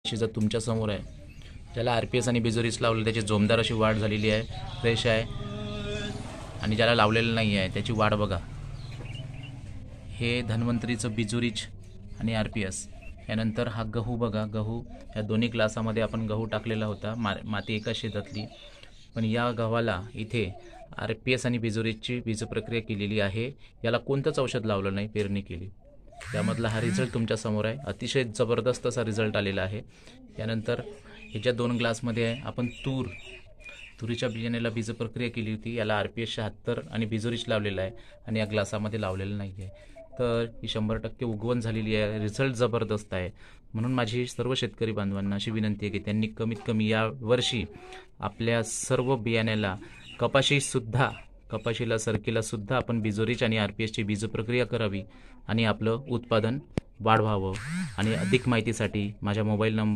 शिजत तुमच्या समोर आहे. ज्याला RPS आणि बिजोरीस लावलं त्याची जोमदार अशी वाढ झालेली आहे, फ्रेश आहे. आणि ज्याला लावलेलं नाही आहे त्याची वाढ बघा. हे धन्वंतरीचं बिजोरीच आणि RPS. यानंतर हा गहू बघा. गहू या दोन्ही ग्लासामध्ये आपण गहू टाकलेला होता, माती एका शेतातली. पण या गव्हाला इथे RPS आणि बिजोरीची बीजप्रक्रिया केलेली आहे. याला कोणतंच औषध लावलं नाही, पेरणी केली. त्यामधला हा रिझल्ट तुमच्या समोर आहे. अतिशय जबरदस्त असा रिझल्ट आलेला आहे. यानंतर ह्याच्या 2 ग्लासमध्ये आपण तुरीच्या बियाण्याला बीजप्रक्रिया केली होती. याला RPS 76 आणि बिजोरीच लावलेला आहे आणि या ग्लासामध्ये लावलेलं नाही आहे. तर ही 100% उगवण झालेली आहे. रिझल्ट जबरदस्त आहे. म्हणून माझी सर्व शेतकरी बांधवांना अशी विनंती आहे की त्यांनी कमीत कमी या वर्षी आपल्या सर्व बियाण्याला कपाशीला सरकीला सुद्धा आपण बिजोरीच आणि RPSची बीजप्रक्रिया करावी आणि आपलं उत्पादन वाढवावं. आणि अधिक माहितीसाठी माझ्या मोबाईल नंबर